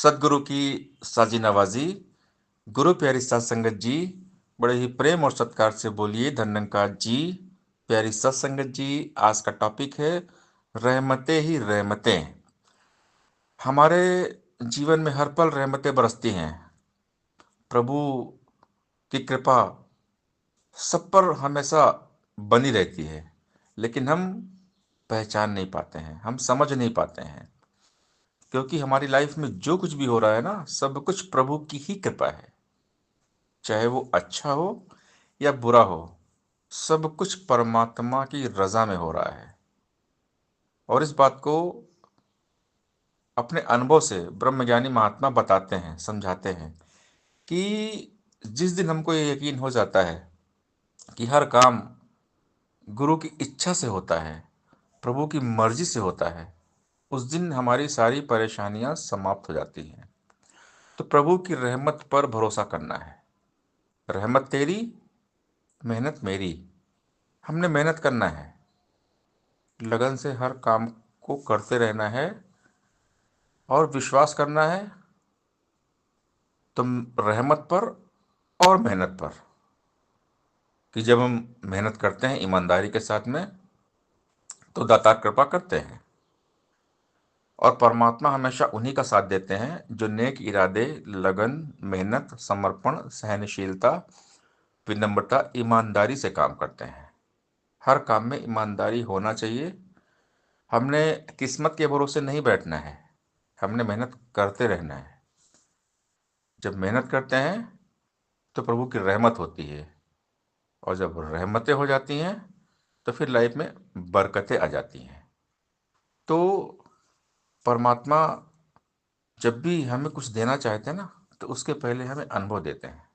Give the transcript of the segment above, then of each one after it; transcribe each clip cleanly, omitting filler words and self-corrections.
सदगुरु की साजी नवाजी। गुरु प्यारी सात संगत जी, बड़े ही प्रेम और सत्कार से बोलिए धन्यंकार जी। प्यारी सत्संगत जी, आज का टॉपिक है रहमतें ही रहमतें। हमारे जीवन में हर पल रहमतें बरसती हैं। प्रभु की कृपा सब पर हमेशा बनी रहती है, लेकिन हम पहचान नहीं पाते हैं, हम समझ नहीं पाते हैं, क्योंकि हमारी लाइफ में जो कुछ भी हो रहा है ना, सब कुछ प्रभु की ही कृपा है। चाहे वो अच्छा हो या बुरा हो, सब कुछ परमात्मा की रजा में हो रहा है। और इस बात को अपने अनुभव से ब्रह्मज्ञानी महात्मा बताते हैं, समझाते हैं कि जिस दिन हमको ये यकीन हो जाता है कि हर काम गुरु की इच्छा से होता है, प्रभु की मर्जी से होता है, उस दिन हमारी सारी परेशानियां समाप्त हो जाती हैं। तो प्रभु की रहमत पर भरोसा करना है। रहमत तेरी, मेहनत मेरी। हमने मेहनत करना है, लगन से हर काम को करते रहना है और विश्वास करना है तुम रहमत पर और मेहनत पर, कि जब हम मेहनत करते हैं ईमानदारी के साथ में, तो दाता कृपा करते हैं। और परमात्मा हमेशा उन्हीं का साथ देते हैं जो नेक इरादे, लगन, मेहनत, समर्पण, सहनशीलता, विनम्रता, ईमानदारी से काम करते हैं। हर काम में ईमानदारी होना चाहिए। हमने किस्मत के भरोसे नहीं बैठना है, हमने मेहनत करते रहना है। जब मेहनत करते हैं तो प्रभु की रहमत होती है, और जब रहमतें हो जाती हैं तो फिर लाइफ में बरकतें आ जाती हैं। तो परमात्मा जब भी हमें कुछ देना चाहते हैं ना, तो उसके पहले हमें अनुभव देते हैं,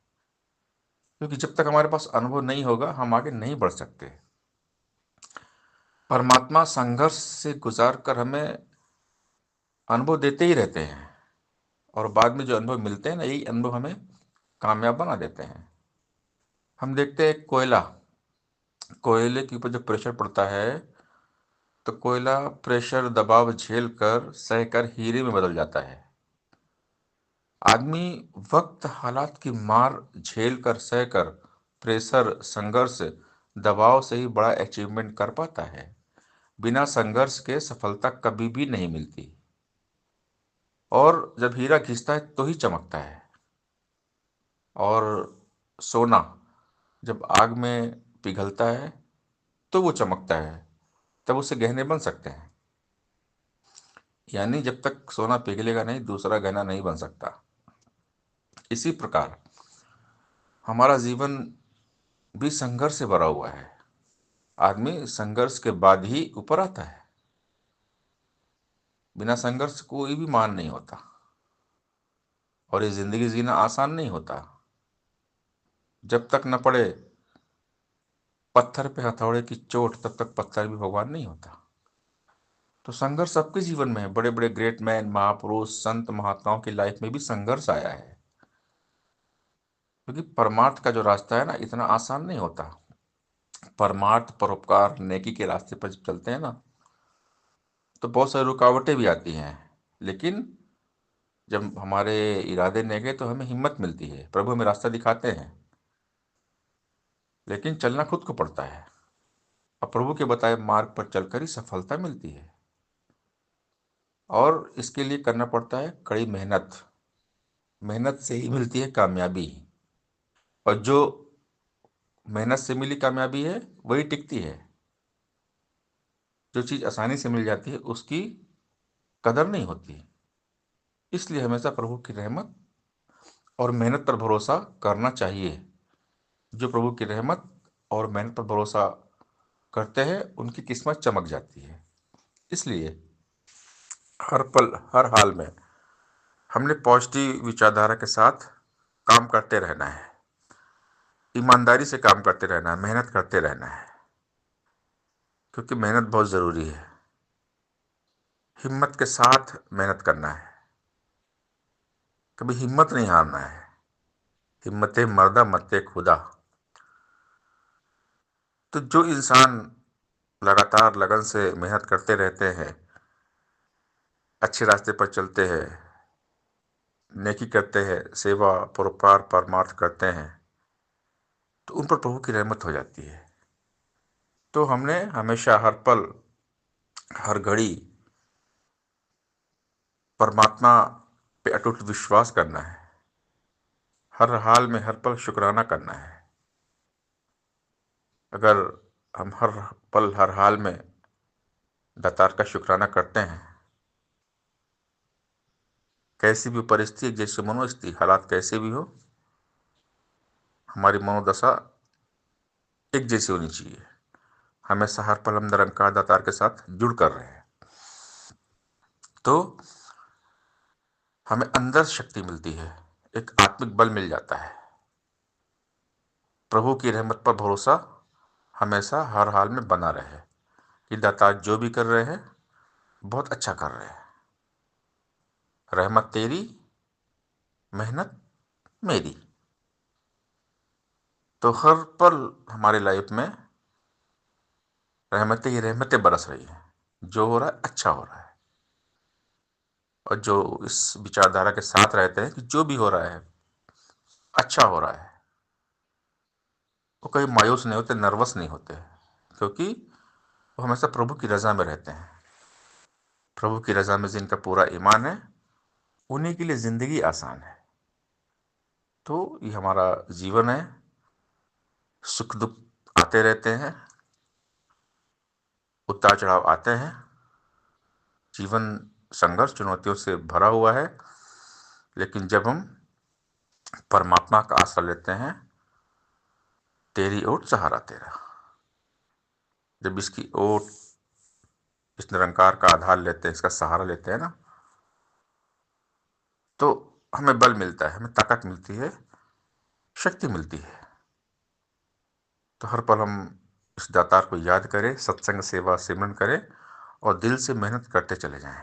क्योंकि जब तक हमारे पास अनुभव नहीं होगा हम आगे नहीं बढ़ सकते। परमात्मा संघर्ष से गुजार कर हमें अनुभव देते ही रहते हैं, और बाद में जो अनुभव मिलते हैं ना, यही अनुभव हमें कामयाब बना देते हैं। हम देखते हैं कोयला, कोयले के ऊपर जब प्रेशर पड़ता है तो कोयला प्रेशर दबाव झेल कर सहकर हीरे में बदल जाता है। आदमी वक्त हालात की मार झेल कर सहकर प्रेशर, संघर्ष, दबाव से ही बड़ा अचीवमेंट कर पाता है। बिना संघर्ष के सफलता कभी भी नहीं मिलती। और जब हीरा घिसता है तो ही चमकता है। और सोना जब आग में पिघलता है तो वो चमकता है, तब उससे गहने बन सकते हैं। यानी जब तक सोना पिघलेगा नहीं, दूसरा गहना नहीं बन सकता। इसी प्रकार हमारा जीवन भी संघर्ष से भरा हुआ है। आदमी संघर्ष के बाद ही ऊपर आता है। बिना संघर्ष कोई भी मान नहीं होता, और ये जिंदगी जीना आसान नहीं होता। जब तक न पड़े पत्थर पे हथौड़े की चोट, तब तक पत्थर भी भगवान नहीं होता। तो संघर्ष सबके जीवन में है। बड़े बड़े ग्रेट मैन, महापुरुष, संत, महात्माओं की लाइफ में भी संघर्ष आया है, क्योंकि परमार्थ का जो रास्ता है ना, इतना आसान नहीं होता। परमार्थ, परोपकार, नेकी के रास्ते पर जब चलते हैं ना, तो बहुत सारी रुकावटें भी आती हैं। लेकिन जब हमारे इरादे नेके, तो हमें हिम्मत मिलती है, प्रभु हमें रास्ता दिखाते हैं। लेकिन चलना खुद को पड़ता है, और प्रभु के बताए मार्ग पर चलकर ही सफलता मिलती है। और इसके लिए करना पड़ता है कड़ी मेहनत। मेहनत से ही मिलती है कामयाबी। और जो मेहनत से मिली कामयाबी है, वही टिकती है। जो चीज़ आसानी से मिल जाती है, उसकी कदर नहीं होती। इसलिए हमेशा प्रभु की रहमत और मेहनत पर भरोसा करना चाहिए। जो प्रभु की रहमत और मेहनत पर भरोसा करते हैं, उनकी किस्मत चमक जाती है। इसलिए हर पल, हर हाल में हमने पॉजिटिव विचारधारा के साथ काम करते रहना है, ईमानदारी से काम करते रहना है, मेहनत करते रहना है, क्योंकि मेहनत बहुत ज़रूरी है। हिम्मत के साथ मेहनत करना है, कभी हिम्मत नहीं हारना है। हिम्मत मर्दा मत्ते खुदा। तो जो इंसान लगातार लगन से मेहनत करते रहते हैं, अच्छे रास्ते पर चलते हैं, नेकी करते हैं, सेवा परोपकार परमार्थ करते हैं, तो उन पर प्रभु की रहमत हो जाती है। तो हमने हमेशा हर पल हर घड़ी परमात्मा पे अटूट विश्वास करना है, हर हाल में हर पल शुक्राना करना है। अगर हम हर पल हर हाल में दातार का शुक्राना करते हैं, कैसी भी परिस्थिति, जैसी मनोस्थिति, हालात कैसे भी हो, हमारी मनोदशा एक जैसी होनी चाहिए। हमेशा हर पल हम निरंकार दातार के साथ जुड़ कर रहे हैं, तो हमें अंदर शक्ति मिलती है, एक आत्मिक बल मिल जाता है। प्रभु की रहमत पर भरोसा हमेशा हर हाल में बना रहे कि दातार जो भी कर रहे हैं बहुत अच्छा कर रहे हैं। रहमत तेरी, मेहनत मेरी। तो हर पल हमारी लाइफ में रहमतें ही रहमतें बरस रही हैं। जो हो रहा है अच्छा हो रहा है, और जो इस विचारधारा के साथ रहते हैं कि जो भी हो रहा है अच्छा हो रहा है, वो कभी मायूस नहीं होते, नर्वस नहीं होते, क्योंकि वो हमेशा प्रभु की रजा में रहते हैं। प्रभु की रजा में जिनका पूरा ईमान है, उन्हीं के लिए जिंदगी आसान है। तो ये हमारा जीवन है, सुख दुख आते रहते हैं, उतार चढ़ाव आते हैं, जीवन संघर्ष चुनौतियों से भरा हुआ है। लेकिन जब हम परमात्मा का आश्रय लेते हैं, तेरी ओट सहारा तेरा, जब इसकी ओट, इस निरंकार का आधार लेते हैं, इसका सहारा लेते हैं ना, तो हमें बल मिलता है, हमें ताकत मिलती है, शक्ति मिलती है। तो हर पल हम इस दातार को याद करें, सत्संग सेवा सिमरन करें, और दिल से मेहनत करते चले जाएं।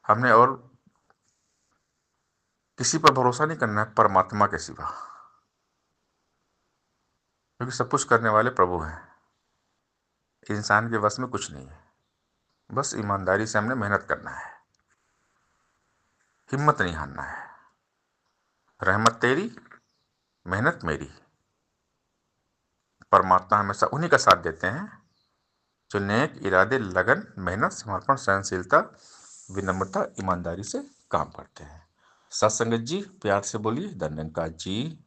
हमने और किसी पर भरोसा नहीं करना है परमात्मा के सिवा, क्योंकि सब कुछ करने वाले प्रभु हैं। इंसान के वश में कुछ नहीं है, बस ईमानदारी से हमने मेहनत करना है, हिम्मत नहीं हारना है। रहमत तेरी, मेहनत मेरी। परमात्मा हमेशा उन्हीं का साथ देते हैं जो नेक इरादे, लगन, मेहनत, समर्पण, सहनशीलता, विनम्रता, ईमानदारी से काम करते हैं। सत्संगत जी, प्यार से बोलिए धन्यवाद जी।